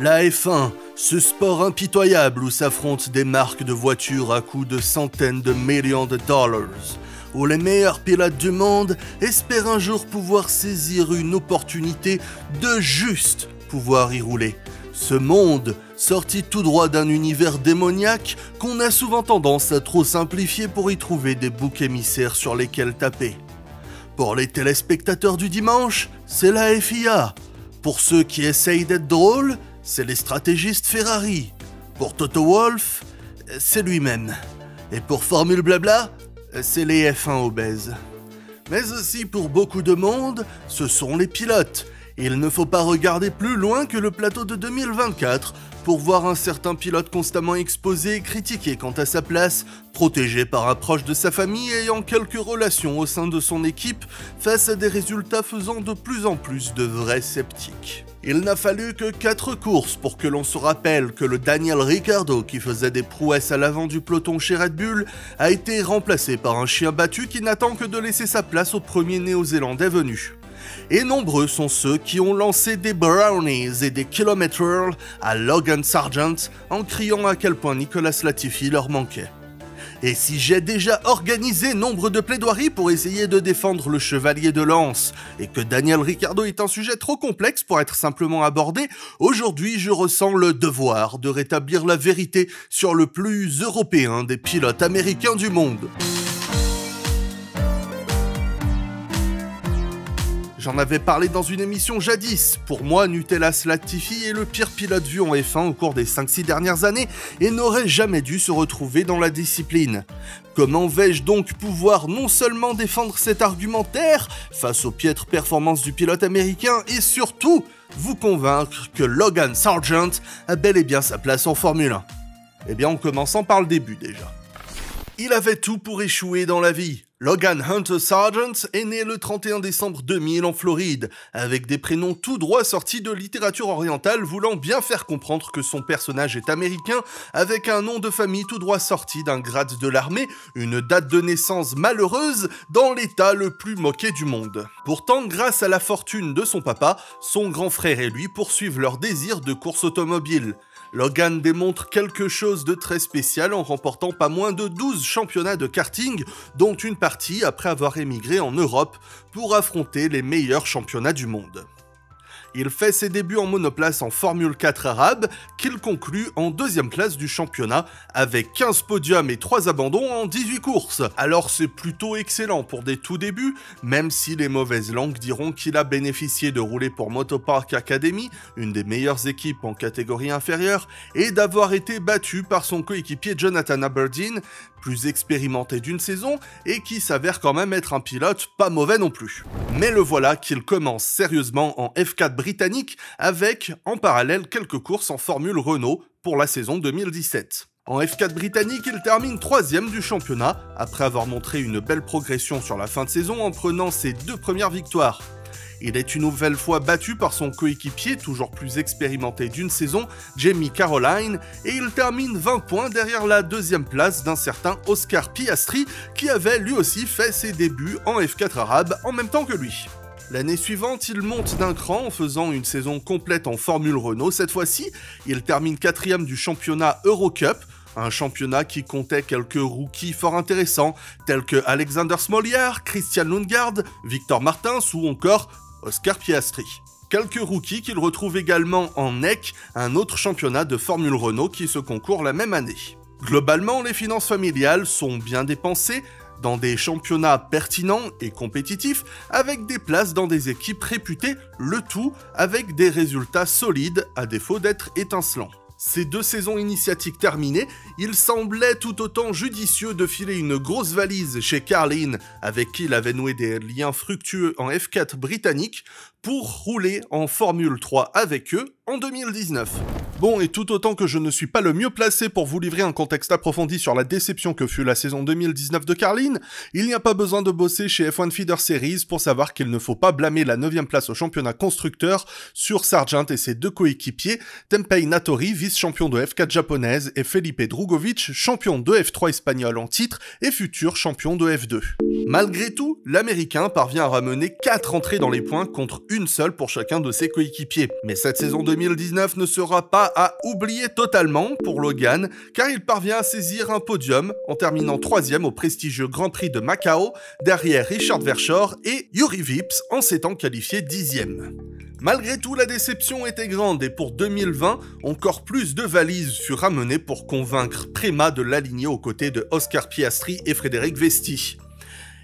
La F1, ce sport impitoyable où s'affrontent des marques de voitures à coût de centaines de millions de dollars, où les meilleurs pilotes du monde espèrent un jour pouvoir saisir une opportunité de juste pouvoir y rouler. Ce monde, sorti tout droit d'un univers démoniaque qu'on a souvent tendance à trop simplifier pour y trouver des boucs émissaires sur lesquels taper. Pour les téléspectateurs du dimanche, c'est la FIA. Pour ceux qui essayent d'être drôles, c'est les stratégistes Ferrari. Pour Toto Wolff, c'est lui-même. Et pour Formule Blabla, c'est les F1 obèses. Mais aussi pour beaucoup de monde, ce sont les pilotes. Il ne faut pas regarder plus loin que le plateau de 2024 pour voir un certain pilote constamment exposé et critiqué quant à sa place, protégé par un proche de sa famille et ayant quelques relations au sein de son équipe face à des résultats faisant de plus en plus de vrais sceptiques. Il n'a fallu que 4 courses pour que l'on se rappelle que le Daniel Ricciardo qui faisait des prouesses à l'avant du peloton chez Red Bull a été remplacé par un chien battu qui n'attend que de laisser sa place au premier néo-zélandais venu. Et nombreux sont ceux qui ont lancé des brownies et des kilometers à Logan Sargent en criant à quel point Nicolas Latifi leur manquait. Et si j'ai déjà organisé nombre de plaidoiries pour essayer de défendre le chevalier de lance, et que Daniel Ricciardo est un sujet trop complexe pour être simplement abordé, aujourd'hui je ressens le devoir de rétablir la vérité sur le plus européen des pilotes américains du monde. J'en avais parlé dans une émission jadis. Pour moi, Nicolas Latifi est le pire pilote vu en F1 au cours des 5-6 dernières années et n'aurait jamais dû se retrouver dans la discipline. Comment vais-je donc pouvoir non seulement défendre cet argumentaire face aux piètres performances du pilote américain et surtout vous convaincre que Logan Sargent a bel et bien sa place en Formule 1? Eh bien, en commençant par le début déjà. Il avait tout pour échouer dans la vie. Logan Hunter Sargent est né le 31 décembre 2000 en Floride, avec des prénoms tout droit sortis de littérature orientale voulant bien faire comprendre que son personnage est américain, avec un nom de famille tout droit sorti d'un grade de l'armée, une date de naissance malheureuse dans l'état le plus moqué du monde. Pourtant, grâce à la fortune de son papa, son grand frère et lui poursuivent leur désir de course automobile. Logan démontre quelque chose de très spécial en remportant pas moins de 12 championnats de karting, dont une partie après avoir émigré en Europe pour affronter les meilleurs championnats du monde. Il fait ses débuts en monoplace en Formule 4 arabe, qu'il conclut en deuxième place du championnat, avec 15 podiums et 3 abandons en 18 courses. Alors c'est plutôt excellent pour des tout débuts, même si les mauvaises langues diront qu'il a bénéficié de rouler pour Motopark Academy, une des meilleures équipes en catégorie inférieure, et d'avoir été battu par son coéquipier Jonathan Aberdeen, plus expérimenté d'une saison, et qui s'avère quand même être un pilote pas mauvais non plus. Mais le voilà qu'il commence sérieusement en F4 britannique avec, en parallèle, quelques courses en Formule Renault pour la saison 2017. En F4 britannique, il termine 3ème du championnat, après avoir montré une belle progression sur la fin de saison en prenant ses 2 premières victoires. Il est une nouvelle fois battu par son coéquipier, toujours plus expérimenté d'une saison, Jamie Caroline, et il termine 20 points derrière la 2e place d'un certain Oscar Piastri, qui avait lui aussi fait ses débuts en F4 arabe en même temps que lui. L'année suivante, il monte d'un cran en faisant une saison complète en Formule Renault. Cette fois-ci, il termine 4ème du championnat Eurocup, un championnat qui comptait quelques rookies fort intéressants, tels que Alexander Smolyar, Christian Lundgaard, Victor Martins ou encore Oscar Piastri. Quelques rookies qu'il retrouve également en NEC, un autre championnat de Formule Renault qui se concourt la même année. Globalement, les finances familiales sont bien dépensées, dans des championnats pertinents et compétitifs, avec des places dans des équipes réputées, le tout avec des résultats solides à défaut d'être étincelants. Ces 2 saisons initiatiques terminées, il semblait tout autant judicieux de filer une grosse valise chez Carlin, avec qui il avait noué des liens fructueux en F4 britannique, pour rouler en Formule 3 avec eux en 2019. Bon, et tout autant que je ne suis pas le mieux placé pour vous livrer un contexte approfondi sur la déception que fut la saison 2019 de Carlin, il n'y a pas besoin de bosser chez F1 Feeder Series pour savoir qu'il ne faut pas blâmer la 9ème place au championnat constructeur sur Sargent et ses deux coéquipiers, Tempei Natori, vice-champion de F4 japonaise, et Felipe Drugovich, champion de F3 espagnol en titre et futur champion de F2. Malgré tout, l'Américain parvient à ramener 4 entrées dans les points contre une seule pour chacun de ses coéquipiers. Mais cette saison 2019 ne sera pas à oublier totalement pour Logan, car il parvient à saisir un podium en terminant 3ème au prestigieux Grand Prix de Macao, derrière Richard Verschoor et Juri Vips en s'étant qualifié 10ème. Malgré tout, la déception était grande et pour 2020, encore plus de valises furent ramenées pour convaincre Prema de l'aligner aux côtés de Oscar Piastri et Frédéric Vesti.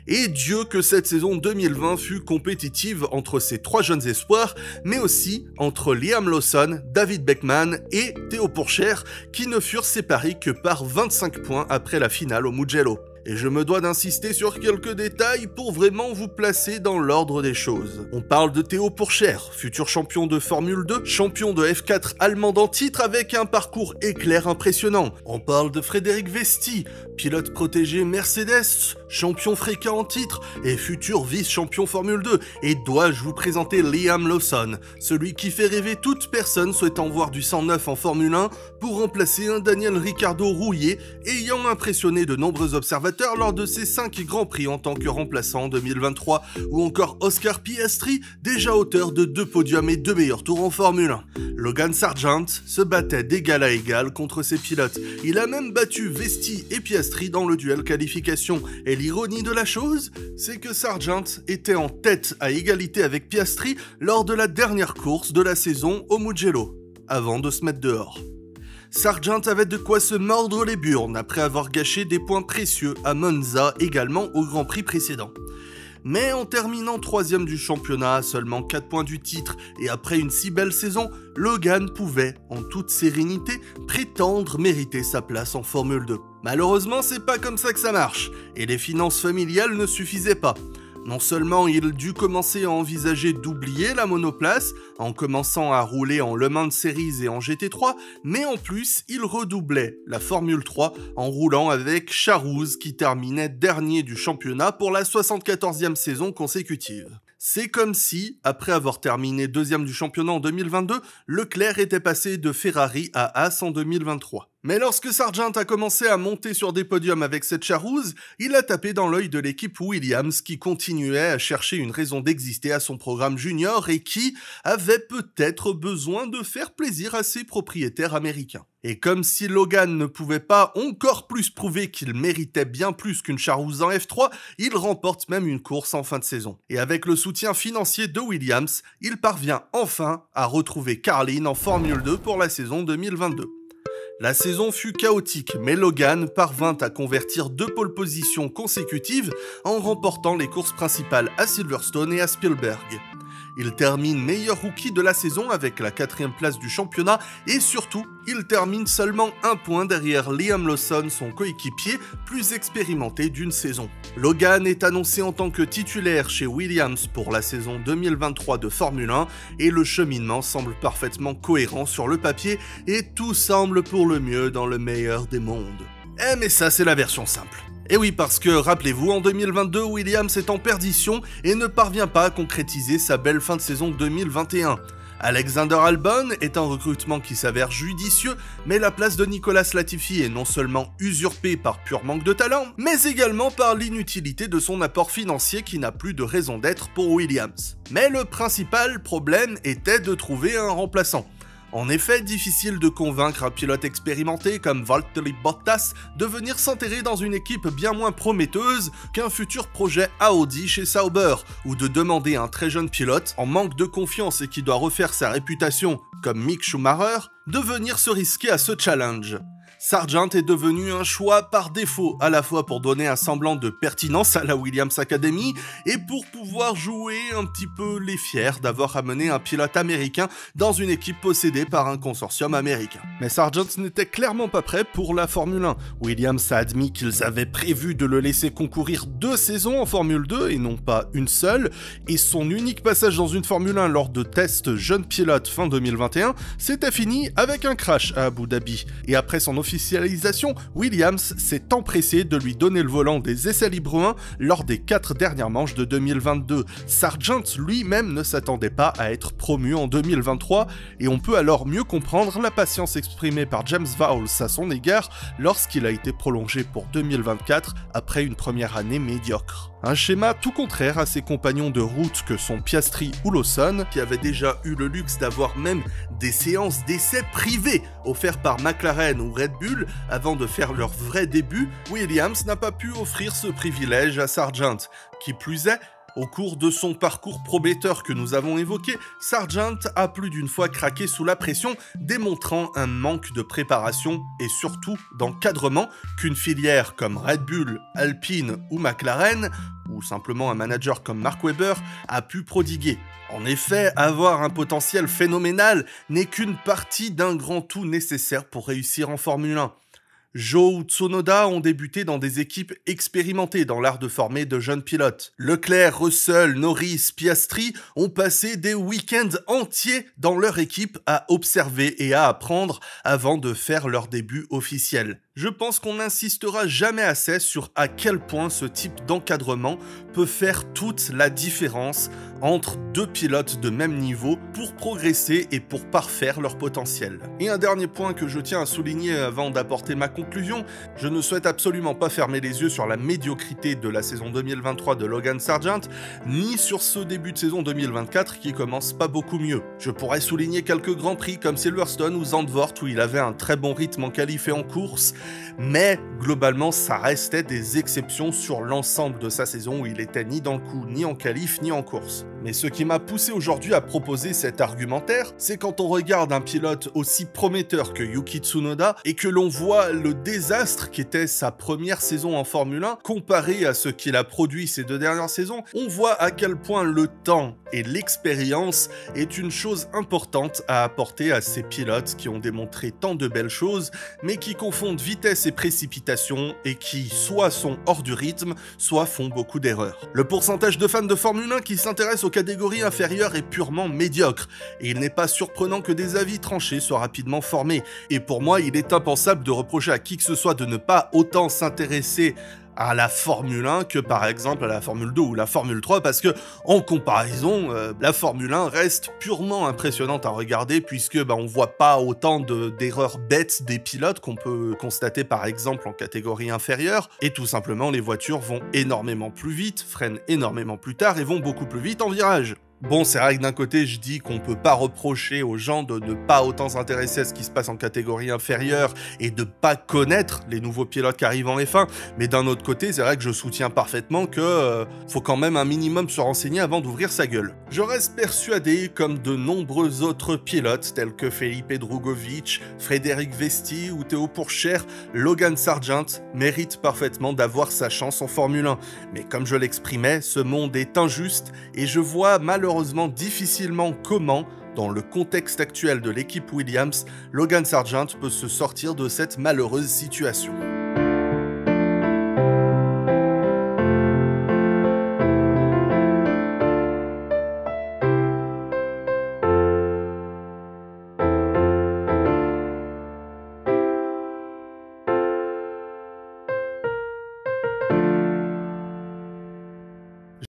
Et Dieu que cette saison 2020 fut compétitive entre ces 3 jeunes espoirs, mais aussi entre Liam Lawson, David Beckman et Théo Pourchaire, qui ne furent séparés que par 25 points après la finale au Mugello. Et je me dois d'insister sur quelques détails pour vraiment vous placer dans l'ordre des choses. On parle de Théo Pourchaire, futur champion de Formule 2, champion de F4 allemande en titre avec un parcours éclair impressionnant. On parle de Frédéric Vesti, pilote protégé Mercedes, champion fréquent en titre et futur vice-champion Formule 2. Et dois-je vous présenter Liam Lawson, celui qui fait rêver toute personne souhaitant voir du 109 en Formule 1 pour remplacer un Daniel Ricciardo rouillé, ayant impressionné de nombreux observateurs lors de ses 5 Grands Prix en tant que remplaçant en 2023, ou encore Oscar Piastri, déjà auteur de 2 podiums et 2 meilleurs tours en Formule 1. Logan Sargent se battait d'égal à égal contre ses pilotes. Il a même battu Vesti et Piastri dans le duel qualification. Et l'ironie de la chose, c'est que Sargent était en tête à égalité avec Piastri lors de la dernière course de la saison au Mugello, avant de se mettre dehors. Sargent avait de quoi se mordre les burnes après avoir gâché des points précieux à Monza, également au Grand Prix précédent. Mais en terminant 3ème du championnat, à seulement 4 points du titre, et après une si belle saison, Logan pouvait, en toute sérénité, prétendre mériter sa place en Formule 2. Malheureusement, c'est pas comme ça que ça marche, et les finances familiales ne suffisaient pas. Non seulement il dut commencer à envisager d'oublier la monoplace, en commençant à rouler en Le Mans Series et en GT3, mais en plus il redoublait la Formule 3 en roulant avec Charouz qui terminait dernier du championnat pour la 74e saison consécutive. C'est comme si, après avoir terminé 2ème du championnat en 2022, Leclerc était passé de Ferrari à Haas en 2023. Mais lorsque Sargent a commencé à monter sur des podiums avec cette Charouz, il a tapé dans l'œil de l'équipe Williams qui continuait à chercher une raison d'exister à son programme junior et qui avait peut-être besoin de faire plaisir à ses propriétaires américains. Et comme si Logan ne pouvait pas encore plus prouver qu'il méritait bien plus qu'une Charouz en F3, il remporte même une course en fin de saison. Et avec le soutien financier de Williams, il parvient enfin à retrouver Carlin en Formule 2 pour la saison 2022. La saison fut chaotique, mais Logan parvint à convertir 2 pole positions consécutives en remportant les courses principales à Silverstone et à Spielberg. Il termine meilleur rookie de la saison avec la 4ème place du championnat et surtout, il termine seulement 1 point derrière Liam Lawson, son coéquipier, plus expérimenté d'une saison. Logan est annoncé en tant que titulaire chez Williams pour la saison 2023 de Formule 1 et le cheminement semble parfaitement cohérent sur le papier et tout semble pour le mieux dans le meilleur des mondes. Mais ça c'est la version simple. Et oui, parce que, rappelez-vous, en 2022, Williams est en perdition et ne parvient pas à concrétiser sa belle fin de saison 2021. Alexander Albon est un recrutement qui s'avère judicieux, mais la place de Nicolas Latifi est non seulement usurpée par pur manque de talent, mais également par l'inutilité de son apport financier qui n'a plus de raison d'être pour Williams. Mais le principal problème était de trouver un remplaçant. En effet, difficile de convaincre un pilote expérimenté comme Valtteri Bottas de venir s'enterrer dans une équipe bien moins prometteuse qu'un futur projet Audi chez Sauber, ou de demander à un très jeune pilote, en manque de confiance et qui doit refaire sa réputation comme Mick Schumacher, de venir se risquer à ce challenge. Sargent est devenu un choix par défaut, à la fois pour donner un semblant de pertinence à la Williams Academy et pour pouvoir jouer un petit peu les fiers d'avoir amené un pilote américain dans une équipe possédée par un consortium américain. Mais Sargent n'était clairement pas prêt pour la Formule 1. Williams a admis qu'ils avaient prévu de le laisser concourir 2 saisons en Formule 2 et non pas une seule, et son unique passage dans une Formule 1 lors de tests jeunes pilotes fin 2021 s'était fini avec un crash à Abu Dhabi. Et après son officialisation, Williams s'est empressé de lui donner le volant des essais libres 1 lors des 4 dernières manches de 2022. Sargent lui-même ne s'attendait pas à être promu en 2023, et on peut alors mieux comprendre la patience exprimée par James Vowles à son égard lorsqu'il a été prolongé pour 2024 après une première année médiocre. Un schéma tout contraire à ses compagnons de route que sont Piastri ou Lawson, qui avaient déjà eu le luxe d'avoir même des séances d'essais privées offertes par McLaren ou Red Bull avant de faire leur vrai début. Williams n'a pas pu offrir ce privilège à Sargent. Qui plus est, au cours de son parcours prometteur que nous avons évoqué, Sargent a plus d'une fois craqué sous la pression, démontrant un manque de préparation et surtout d'encadrement qu'une filière comme Red Bull, Alpine ou McLaren, ou simplement un manager comme Mark Webber, a pu prodiguer. En effet, avoir un potentiel phénoménal n'est qu'une partie d'un grand tout nécessaire pour réussir en Formule 1. Zhou ou Tsunoda ont débuté dans des équipes expérimentées dans l'art de former de jeunes pilotes. Leclerc, Russell, Norris, Piastri ont passé des week-ends entiers dans leur équipe à observer et à apprendre avant de faire leur début officiel. Je pense qu'on n'insistera jamais assez sur à quel point ce type d'encadrement peut faire toute la différence entre 2 pilotes de même niveau pour progresser et pour parfaire leur potentiel. Et un dernier point que je tiens à souligner avant d'apporter ma conclusion, je ne souhaite absolument pas fermer les yeux sur la médiocrité de la saison 2023 de Logan Sargent, ni sur ce début de saison 2024 qui commence pas beaucoup mieux. Je pourrais souligner quelques grands prix comme Silverstone ou Zandvoort où il avait un très bon rythme en qualif et en course, mais globalement ça restait des exceptions sur l'ensemble de sa saison où il était ni dans le coup, ni en qualif, ni en course. Mais ce qui m'a poussé aujourd'hui à proposer cet argumentaire, c'est quand on regarde un pilote aussi prometteur que Yuki Tsunoda et que l'on voit le désastre qu'était sa première saison en Formule 1 comparé à ce qu'il a produit ces 2 dernières saisons, on voit à quel point le temps et l'expérience est une chose importante à apporter à ces pilotes qui ont démontré tant de belles choses, mais qui confondent vitesse et précipitation et qui soit sont hors du rythme, soit font beaucoup d'erreurs. Le pourcentage de fans de Formule 1 qui s'intéressent aux catégories inférieures est purement médiocre, et il n'est pas surprenant que des avis tranchés soient rapidement formés. Et pour moi, il est impensable de reprocher à qui que ce soit de ne pas autant s'intéresser à la Formule 1 que par exemple à la Formule 2 ou la Formule 3 parce que en comparaison la Formule 1 reste purement impressionnante à regarder puisque on voit pas autant d'erreurs bêtes des pilotes qu'on peut constater par exemple en catégorie inférieure et tout simplement les voitures vont énormément plus vite, freinent énormément plus tard et vont beaucoup plus vite en virage. Bon, c'est vrai que d'un côté, je dis qu'on peut pas reprocher aux gens de ne pas autant s'intéresser à ce qui se passe en catégorie inférieure et de pas connaître les nouveaux pilotes qui arrivent en F1, mais d'un autre côté, c'est vrai que je soutiens parfaitement que faut quand même un minimum se renseigner avant d'ouvrir sa gueule. Je reste persuadé, comme de nombreux autres pilotes tels que Felipe Drugovich, Frédéric Vesti ou Théo Pourchaire, Logan Sargent mérite parfaitement d'avoir sa chance en Formule 1. Mais comme je l'exprimais, ce monde est injuste et je vois malheureusement difficilement comment, dans le contexte actuel de l'équipe Williams, Logan Sargent peut se sortir de cette malheureuse situation.